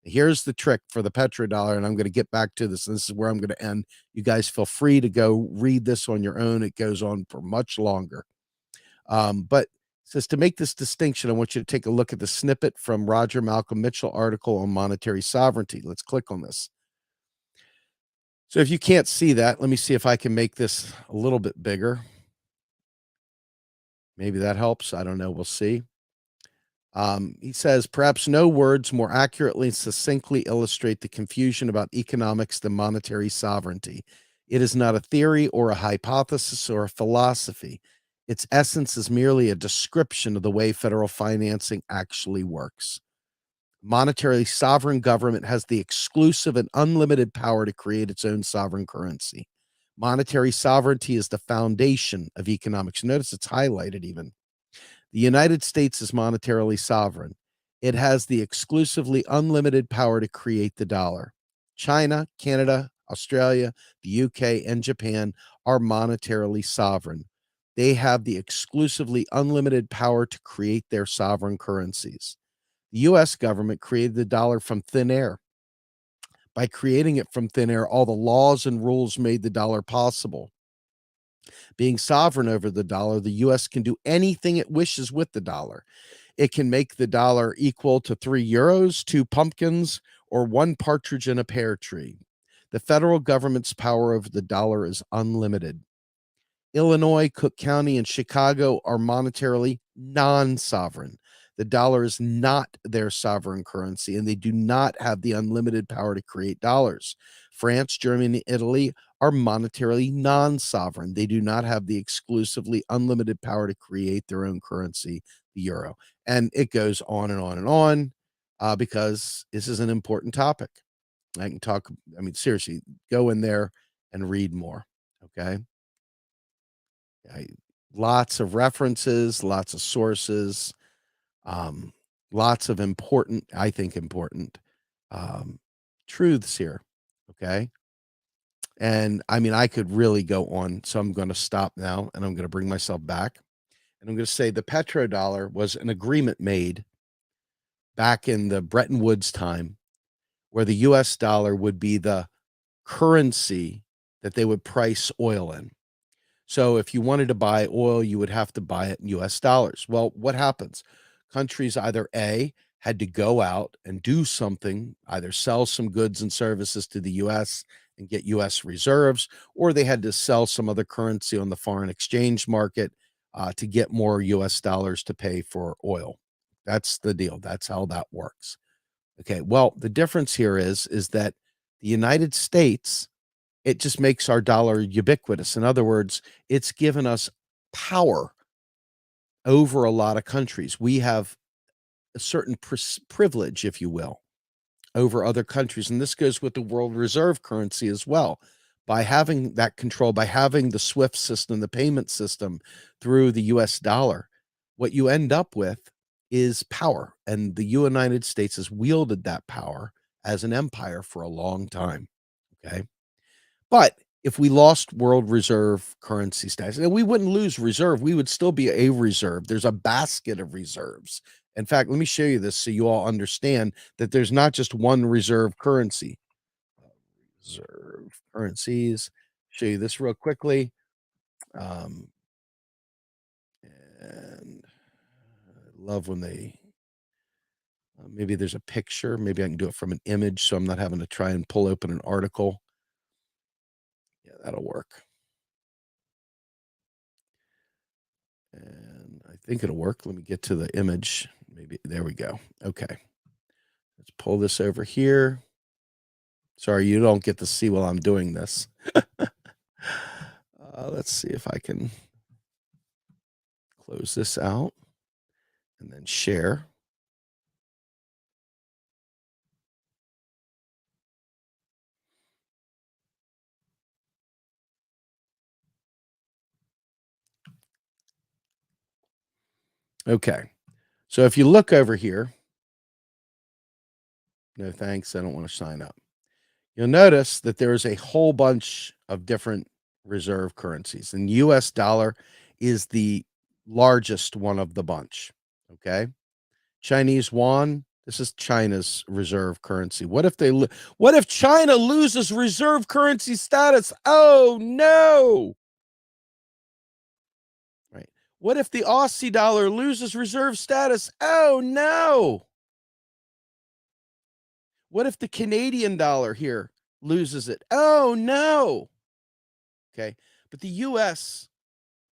Here's the trick for the petrodollar, and I'm going to get back to this. This is where I'm going to end. You guys feel free to go read this on your own. It goes on for much longer. But it says to make this distinction, I want you to take a look at the snippet from Roger Malcolm Mitchell article on monetary sovereignty. Let's click on this. So if you can't see that, let me see if I can make this a little bit bigger. Maybe that helps. I don't know. We'll see. He says, perhaps no words more accurately and succinctly illustrate the confusion about economics than monetary sovereignty. It is not a theory or a hypothesis or a philosophy. Its essence is merely a description of the way federal financing actually works. Monetarily sovereign government has the exclusive and unlimited power to create its own sovereign currency. Monetary sovereignty is the foundation of economics. Notice it's highlighted even. The United States is monetarily sovereign. It has the exclusively unlimited power to create the dollar. China, Canada, Australia, the UK, and Japan are monetarily sovereign. They have the exclusively unlimited power to create their sovereign currencies. The US government created the dollar from thin air. By creating it from thin air, all the laws and rules made the dollar possible. Being sovereign over the dollar, the U.S. can do anything it wishes with the dollar. It can make the dollar equal to 3 euros, 2 pumpkins, or 1 partridge in a pear tree. The federal government's power over the dollar is unlimited. Illinois, Cook County, and Chicago are monetarily non-sovereign. The dollar is not their sovereign currency, and they do not have the unlimited power to create dollars. France, Germany, and Italy are monetarily non-sovereign. They do not have the exclusively unlimited power to create their own currency, the euro. And it goes on and on and on because this is an important topic. I can talk, I mean, seriously, go in there and read more, okay? Lots of references, lots of sources, lots of important, I think important, truths here. Okay. And I mean, I could really go on. So I'm going to stop now and I'm going to bring myself back. And I'm going to say the petrodollar was an agreement made back in the Bretton Woods time where the US dollar would be the currency that they would price oil in. So if you wanted to buy oil, you would have to buy it in US dollars. Well, what happens? Countries either A, had to go out and do something, either sell some goods and services to the US and get US reserves, or they had to sell some other currency on the foreign exchange market to get more US dollars to pay for oil. That's the deal. That's how that works. Okay. Well, the difference here is that the United States, it just makes our dollar ubiquitous. In other words, it's given us power over a lot of countries. We have a certain privilege, if you will, over other countries. And this goes with the world reserve currency as well. By having that control, by having the SWIFT system, the payment system through the US dollar, what you end up with is power. And the United States has wielded that power as an empire for a long time. Okay. But if we lost world reserve currency status, and we wouldn't lose reserve, we would still be a reserve. There's a basket of reserves. In fact, let me show you this so you all understand that there's not just one reserve currency. Reserve currencies. Show you this real quickly. Um, and I love when they maybe there's a picture. Maybe I can do it from an image so I'm not having to try and pull open an article. Yeah, that'll work. And I think it'll work. Let me get to the image. Maybe there we go. Okay. Let's pull this over here. Sorry, you don't get to see while I'm doing this. Let's see if I can close this out and then share. Okay. So if you look over here, no thanks, I don't want to sign up. You'll notice that there's a whole bunch of different reserve currencies, and US dollar is the largest one of the bunch. Okay. Chinese yuan, this is China's reserve currency. What if China loses reserve currency status? Oh no. Right. What if the Aussie dollar loses reserve status? Oh no. What if the Canadian dollar here loses it? Oh no. Okay. But the US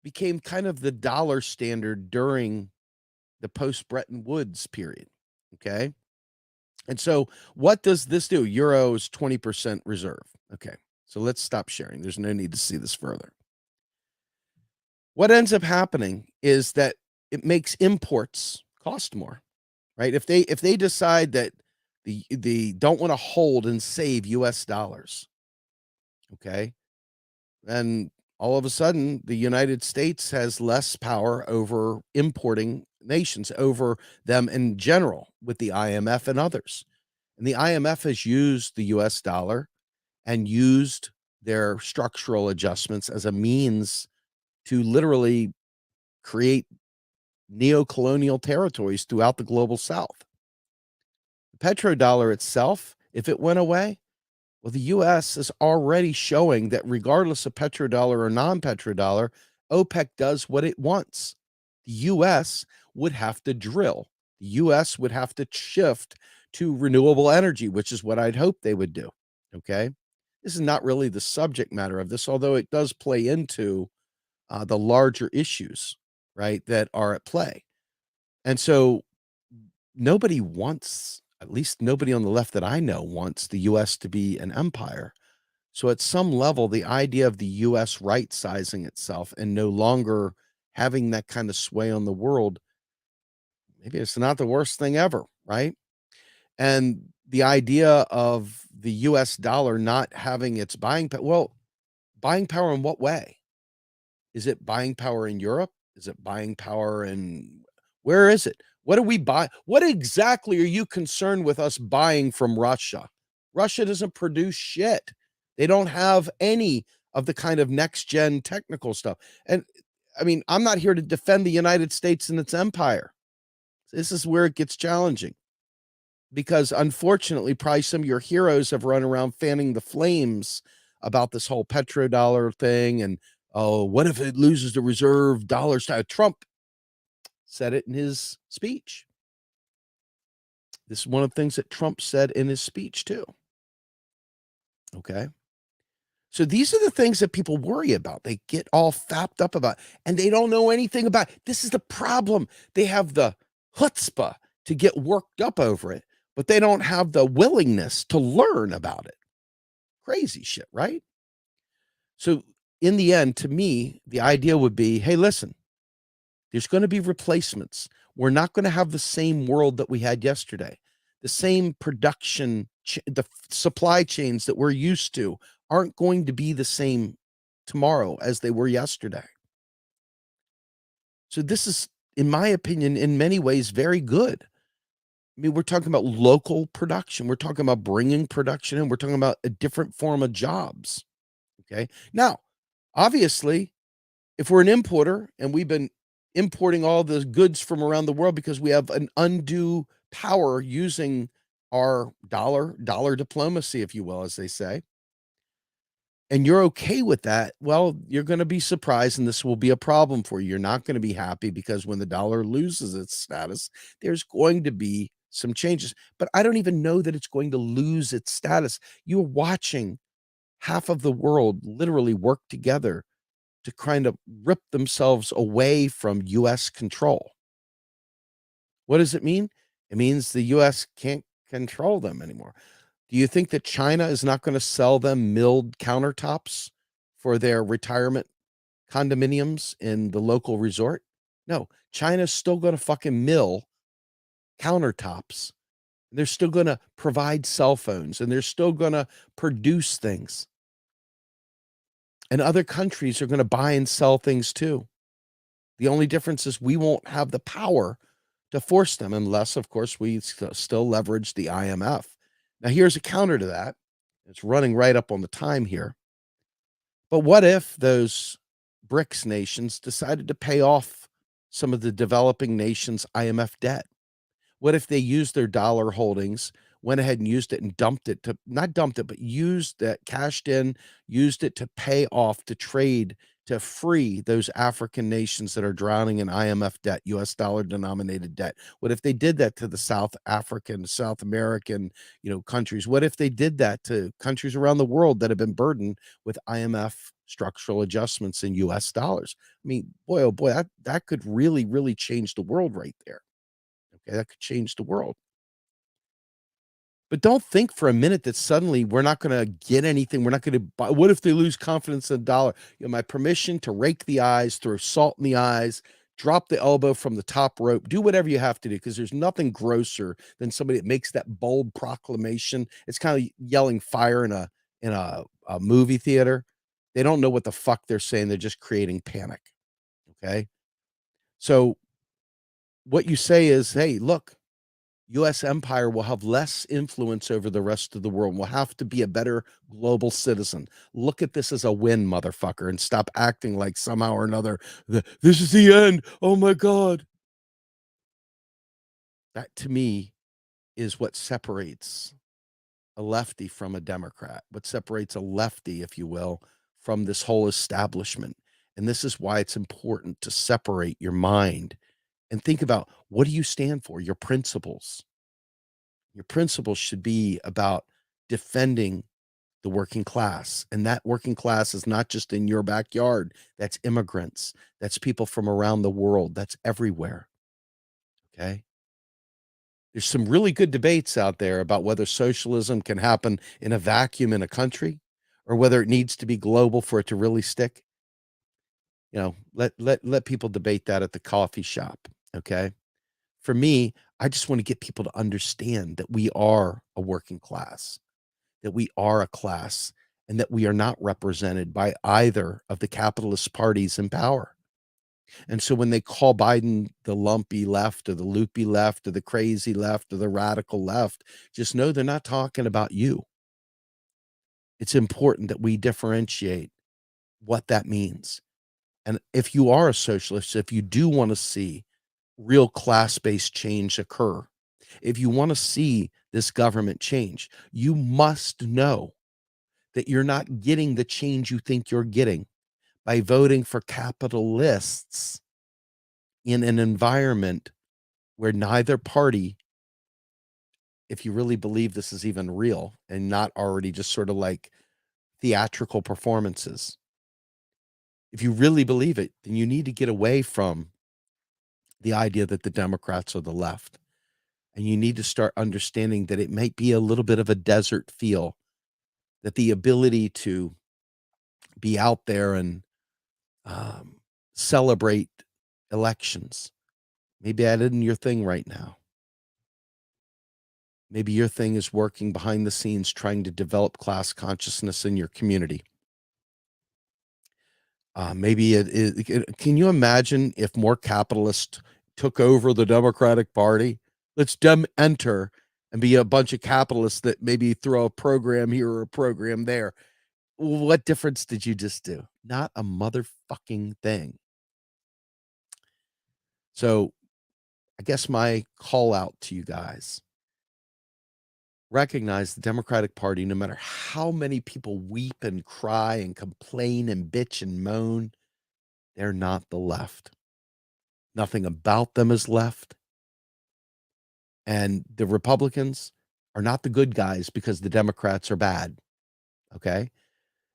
became kind of the dollar standard during the post Bretton Woods period. Okay. And so what does this do? Euro's 20% reserve. Okay. So let's stop sharing. There's no need to see this further. What ends up happening is that it makes imports cost more, right? If they decide that the don't want to hold and save US dollars, okay? Then all of a sudden the United States has less power over importing nations, over them in general with the IMF and others. And the IMF has used the US dollar and used their structural adjustments as a means to literally create neo-colonial territories throughout the global south. The petrodollar itself, if it went away, well, the US is already showing that regardless of petrodollar or non-petrodollar, OPEC does what it wants. The US would have to drill. The US would have to shift to renewable energy, which is what I'd hope they would do. Okay. This is not really the subject matter of this, although it does play into the larger issues, right, that are at play. And so nobody wants, at least nobody on the left that I know, wants the US to be an empire. So at some level, the idea of the US right sizing itself and no longer having that kind of sway on the world, maybe it's not the worst thing ever, right? And the idea of the US dollar not having its buying power, well, buying power in what way? Is it buying power in Europe? Is it buying power in where is it? What do we buy? What exactly are you concerned with us buying from Russia? Russia doesn't produce shit. They don't have any of the kind of next gen technical stuff. And I mean, I'm not here to defend the United States and its empire. This is where it gets challenging because unfortunately, probably some of your heroes have run around fanning the flames about this whole petrodollar thing and Oh, what if it loses the reserve dollar style? Trump said it in his speech. This is one of the things that Trump said in his speech too. Okay. So these are the things that people worry about. They get all fapped up about, and they don't know anything about. This is the problem. They have the chutzpah to get worked up over it, but they don't have the willingness to learn about it. Crazy shit, right? So in the end, to me, the idea would be, hey, listen, there's going to be replacements. We're not going to have the same world that we had yesterday. The same production, the supply chains that we're used to aren't going to be the same tomorrow as they were yesterday. So this is, in my opinion, in many ways, very good. I mean, we're talking about local production. We're talking about bringing production in. We're talking about a different form of jobs. Okay. Now, obviously, if we're an importer and we've been importing all the goods from around the world because we have an undue power using our dollar diplomacy, if you will, as they say, and you're okay with that, well, you're going to be surprised and this will be a problem for you. You're not going to be happy because when the dollar loses its status, there's going to be some changes. But I don't even know that it's going to lose its status. You're watching half of the world literally work together to kind of rip themselves away from US control. What does it mean? It means the US can't control them anymore. Do you think that China is not going to sell them milled countertops for their retirement condominiums in the local resort? No, China's still going to fucking mill countertops. They're still going to provide cell phones and they're still going to produce things. And other countries are going to buy and sell things too. The only difference is we won't have the power to force them unless, of course, we still leverage the IMF. Now, here's a counter to that. It's running right up on the time here. But what if those BRICS nations decided to pay off some of the developing nations' IMF debt? What if they used their dollar holdings, went ahead and used it and dumped it to not dumped it, but used that, cashed in, used it to pay off, to trade, to free those African nations that are drowning in IMF debt, US dollar denominated debt? What if they did that to the South African, South American, countries? What if they did that to countries around the world that have been burdened with IMF structural adjustments in US dollars? I mean, boy, oh boy, that could really, really change the world right there. Okay, that could change the world. But don't think for a minute that suddenly we're not gonna get anything, we're not gonna buy. What if they lose confidence in the dollar? My permission to rake the eyes, throw salt in the eyes, drop the elbow from the top rope, do whatever you have to do, because there's nothing grosser than somebody that makes that bold proclamation. It's kinda yelling fire in a movie theater. They don't know what the fuck they're saying, they're just creating panic, okay? So, what you say is, "Hey, look, US empire will have less influence over the rest of the world. We'll have to be a better global citizen. Look at this as a win, motherfucker, and stop acting like somehow or another, this is the end. Oh my God." That to me is what separates a lefty from a Democrat, what separates a lefty, if you will, from this whole establishment. And this is why it's important to separate your mind and think about, what do you stand for? Your principles. Your principles should be about defending the working class. And that working class is not just in your backyard. That's immigrants. That's people from around the world. That's everywhere. Okay. There's some really good debates out there about whether socialism can happen in a vacuum in a country or whether it needs to be global for it to really stick. Let people debate that at the coffee shop. Okay. For me, I just want to get people to understand that we are a working class, that we are a class, and that we are not represented by either of the capitalist parties in power. And so when they call Biden the lumpy left or the loopy left or the crazy left or the radical left, just know they're not talking about you. It's important that we differentiate what that means. And if you are a socialist, if you do want to see real class-based change occur, if you want to see this government change, you must know that you're not getting the change you think you're getting by voting for capitalists in an environment where neither party, if you really believe this is even real and not already just sort of like theatrical performances, if you really believe it, then you need to get away from the idea that the Democrats are the left. And you need to start understanding that it might be a little bit of a desert feel, that the ability to be out there and celebrate elections, maybe that isn't your thing right now. Maybe your thing is working behind the scenes, trying to develop class consciousness in your community. Maybe can you imagine if more capitalists took over the Democratic Party? Let's enter and be a bunch of capitalists that maybe throw a program here or a program there. What difference did you just do? Not a motherfucking thing. So I guess my call out to you guys, recognize the Democratic Party, no matter how many people weep and cry and complain and bitch and moan, they're not the left. Nothing about them is left. And the Republicans are not the good guys because the Democrats are bad. Okay?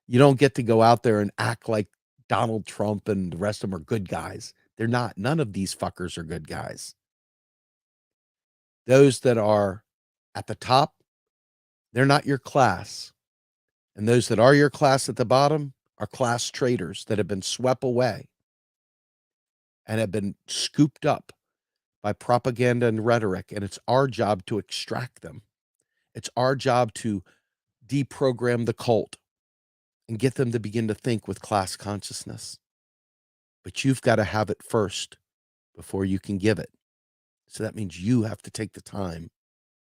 You don't get to go out there and act like Donald Trump and the rest of them are good guys. They're not. None of these fuckers are good guys. Those that are at the top, they're not your class. And those that are your class at the bottom are class traitors that have been swept away and have been scooped up by propaganda and rhetoric. And it's our job to extract them. It's our job to deprogram the cult and get them to begin to think with class consciousness. But you've got to have it first before you can give it. So that means you have to take the time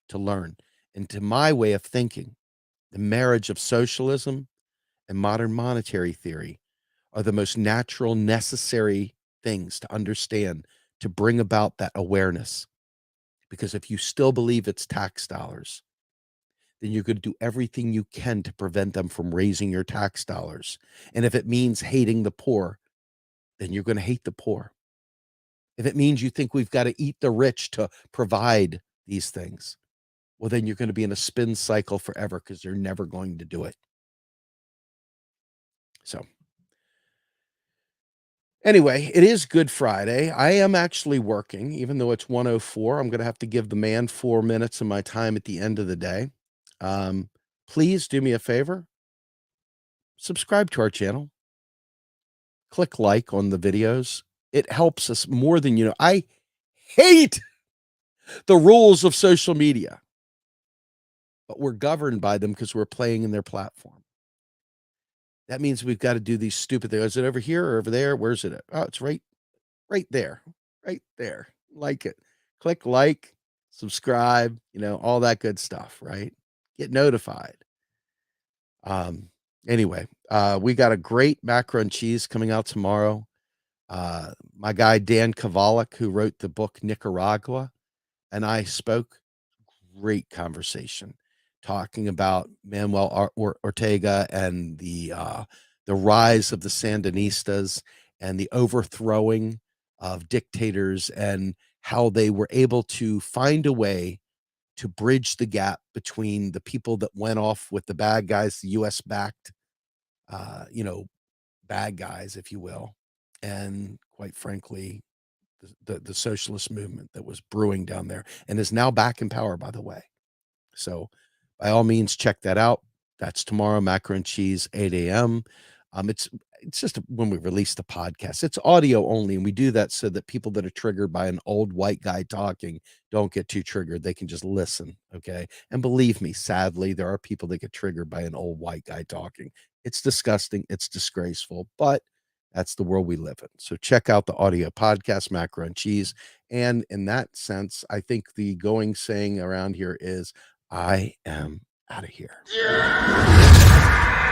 to learn. And to my way of thinking, the marriage of socialism and modern monetary theory are the most natural, necessary things to understand to bring about that awareness. Because if you still believe it's tax dollars, then you're going to do everything you can to prevent them from raising your tax dollars. And if it means hating the poor, then you're going to hate the poor. If it means you think we've got to eat the rich to provide these things, well, then you're going to be in a spin cycle forever because you're never going to do it. So anyway, it is Good Friday. I am actually working, even though it's 1:04. I'm going to have to give the man 4 minutes of my time at the end of the day. Please do me a favor. Subscribe to our channel. Click like on the videos. It helps us more than you know. I hate the rules of social media, but we're governed by them because we're playing in their platform. That means we've got to do these stupid things. Is it over here or over there? Where's it at? Oh, it's right there. Right there. Like it. Click like, subscribe, all that good stuff, right? Get notified. Anyway, we got a great macro and cheese coming out tomorrow. My guy Dan Kovalik, who wrote the book Nicaragua, and I spoke. Great conversation talking about Manuel Ortega and the rise of the Sandinistas and the overthrowing of dictators and how they were able to find a way to bridge the gap between the people that went off with the bad guys, the U.S. backed, bad guys, if you will, and quite frankly, the socialist movement that was brewing down there and is now back in power, by the way. So by all means, check that out. That's tomorrow, Macro and Cheese, 8 a.m. It's just when we release the podcast. It's audio only, and we do that so that people that are triggered by an old white guy talking don't get too triggered. They can just listen, okay? And believe me, sadly, there are people that get triggered by an old white guy talking. It's disgusting. It's disgraceful, but that's the world we live in. So check out the audio podcast, Macro and Cheese. And in that sense, I think the going saying around here is, I am out of here. Yeah.